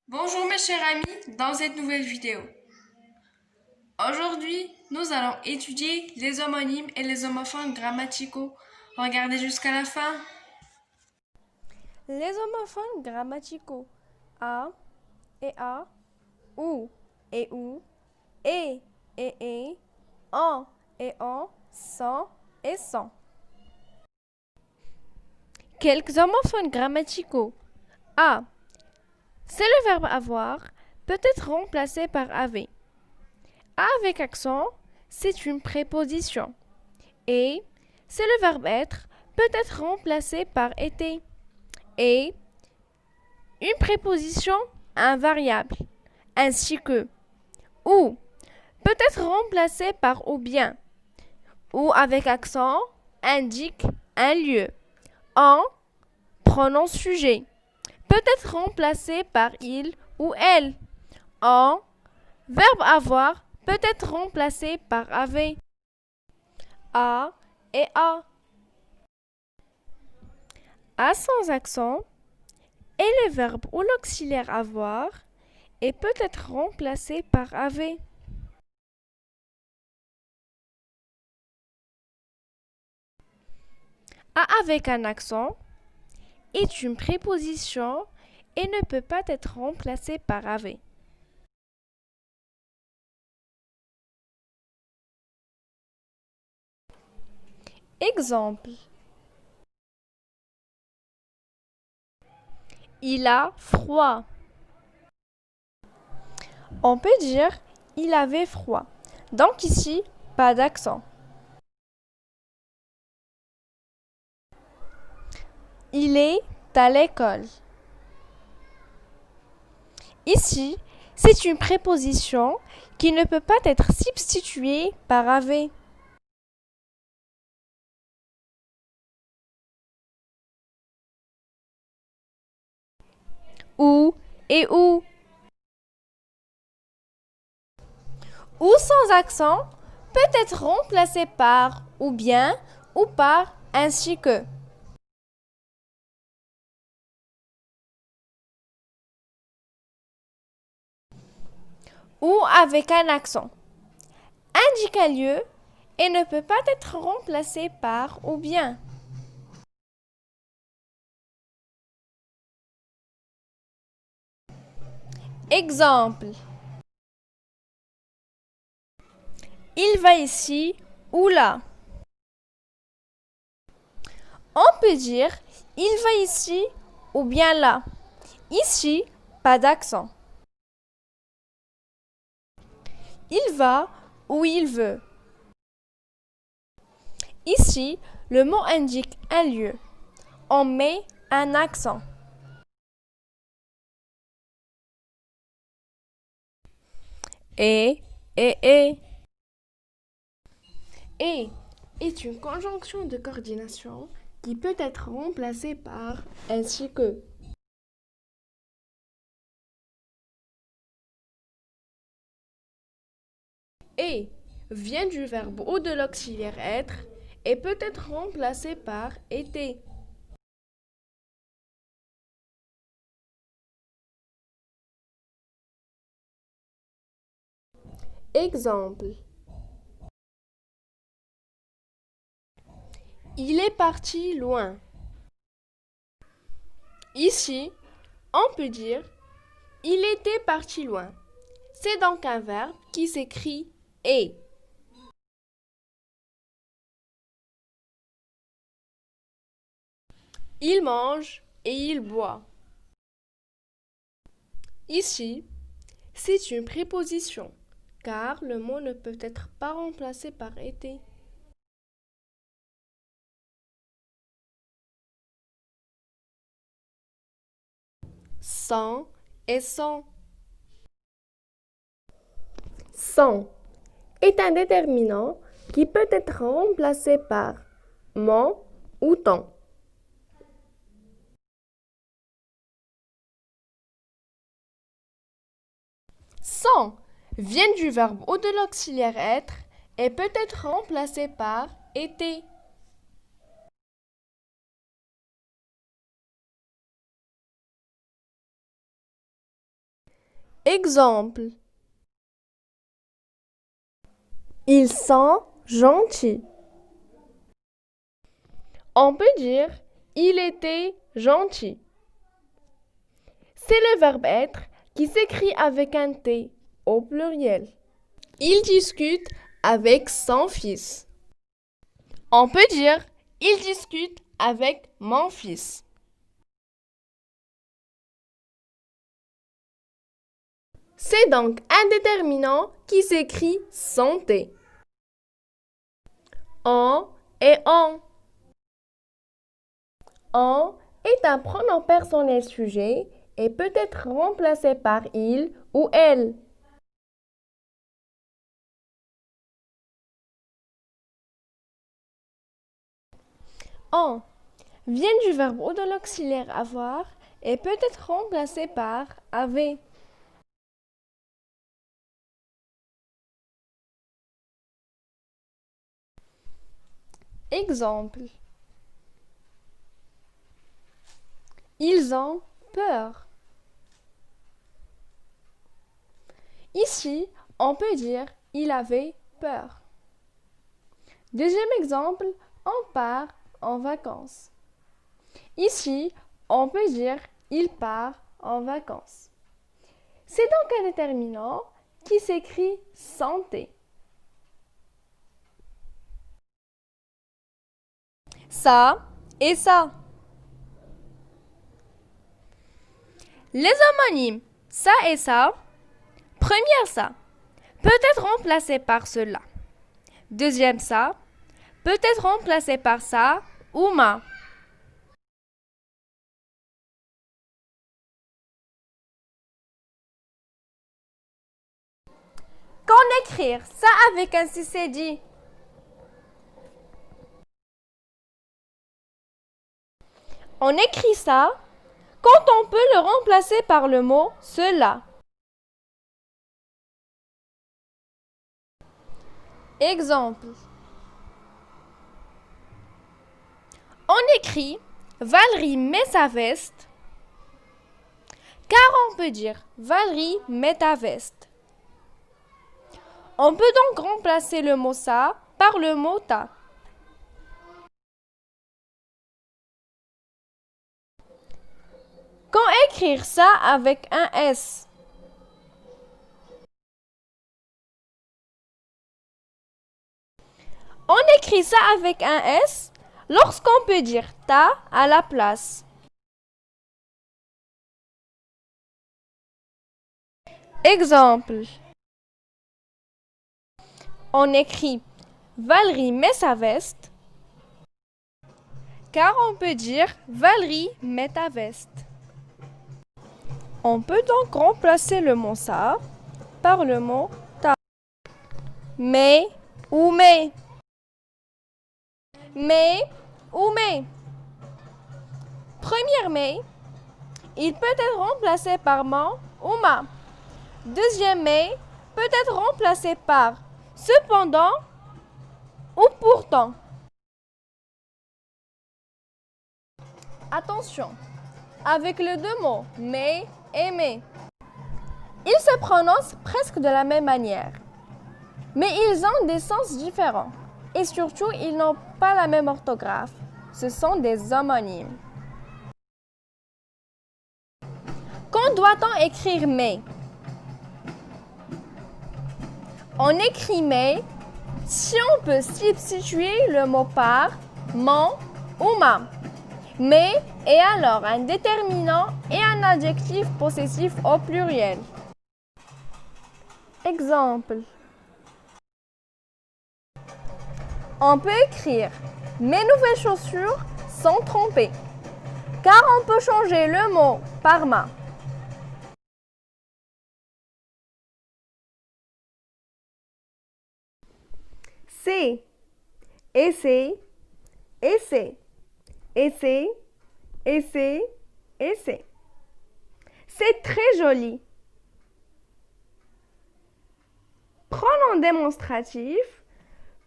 Bonjour mes chers amis, dans cette nouvelle vidéo. Aujourd'hui, nous allons étudier les homonymes et les homophones grammaticaux. Regardez jusqu'à la fin. Les homophones grammaticaux a et a, ou et ou, et en et en, sans et sans. Quelques homophones grammaticaux. A. C'est le verbe avoir, peut être remplacé par avait. A avec accent, c'est une préposition. Et, c'est le verbe être, peut être remplacé par été. Et, une préposition invariable, ainsi que ou peut être remplacé par ou bien. Ou avec accent indique un lieu. En pronom sujet peut être remplacé par il ou elle. En verbe avoir peut être remplacé par avait. A et a. A sans accent est le verbe ou l'auxiliaire avoir et peut être remplacé par avait. A avec un accent est une préposition et ne peut pas être remplacé par avait. Exemple. Il a froid. On peut dire il avait froid. Donc ici, pas d'accent. Il est à l'école. Ici, c'est une préposition qui ne peut pas être substituée par avait. Ou et où. Ou sans accent peut être remplacé par ou bien ou par ainsi que. Ou avec un accent indique un lieu et ne peut pas être remplacé par ou bien. Exemple. Il va ici ou là. On peut dire il va ici ou bien là. Ici, pas d'accent. Il va où il veut. Ici, le mot indique un lieu. On met un accent. Et, et. Et est une conjonction de coordination qui peut être remplacée par ainsi que. Et vient du verbe ou de l'auxiliaire être et peut être remplacé par été. Exemple. Il est parti loin. Ici, on peut dire il était parti loin. C'est donc un verbe qui s'écrit est. Il mange et il boit. Ici, c'est une préposition, car le mot ne peut être pas remplacé par été. Sans et sans. Sans est un déterminant qui peut être remplacé par mon ou ton. Sans vient du verbe ou de l'auxiliaire être et peut être remplacé par été. Exemple. Ils sont gentils. On peut dire il était gentil. C'est le verbe être qui s'écrit avec un T au pluriel. Il discute avec son fils. On peut dire il discute avec mon fils. C'est donc un déterminant qui s'écrit sans T. On et on. On est un pronom personnel sujet et peut être remplacé par il ou elle. On vient du verbe ou de l'auxiliaire avoir et peut être remplacé par avait. Exemple. Ils ont peur. Ici, on peut dire il avait peur. Deuxième exemple, on part en vacances. Ici, on peut dire il part en vacances. C'est donc un déterminant qui s'écrit sans T. Ça et ça. Les homonymes ça et ça, première ça, peut être remplacé par cela. Deuxième ça, peut être remplacé par ça ou ma. Qu'en écrire ça avec un CCD? On écrit ça quand on peut le remplacer par le mot cela. Exemple. On écrit Valérie met sa veste car on peut dire Valérie met ta veste. On peut donc remplacer le mot ça par le mot ta. Quand écrire ça avec un S? On écrit ça avec un S lorsqu'on peut dire ta à la place. Exemple. On écrit Valérie met sa veste car on peut dire Valérie met ta veste. On peut donc remplacer le mot ça par le mot ta. Mais ou mais. Mais ou mais. Première mais, il peut être remplacé par mon ou ma. Deuxième mais peut être remplacé par cependant ou pourtant. Attention, avec les deux mots mais et mais, ils se prononcent presque de la même manière, mais ils ont des sens différents et surtout ils n'ont pas la même orthographe. Ce sont des homonymes. Quand doit-on écrire mais? On écrit mais si on peut substituer le mot par mon ou ma. Mais est alors un déterminant et un adjectif possessif au pluriel. Exemple. On peut écrire mes nouvelles chaussures sont trompées, car on peut changer le mot par ma. C'est, essaie, essaie, essaie, essaie, essaie. C'est très joli. Pronom démonstratif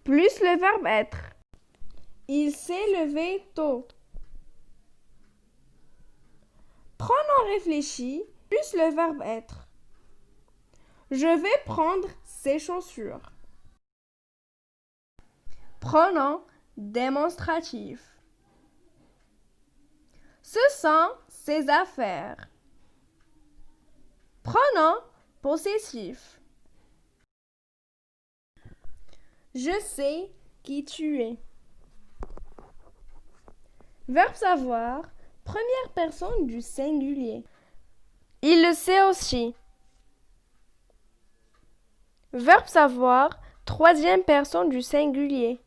plus le verbe être. Il s'est levé tôt. Pronom réfléchi plus le verbe être. Je vais prendre ses chaussures. Pronom démonstratif. Ce sont ses affaires. Pronom possessif. Je sais qui tu es. Verbe savoir, première personne du singulier. Il le sait aussi. Verbe savoir, troisième personne du singulier.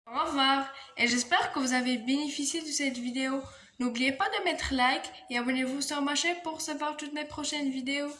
Au revoir et j'espère que vous avez bénéficié de cette vidéo. N'oubliez pas de mettre like et abonnez-vous sur ma chaîne pour recevoir toutes mes prochaines vidéos.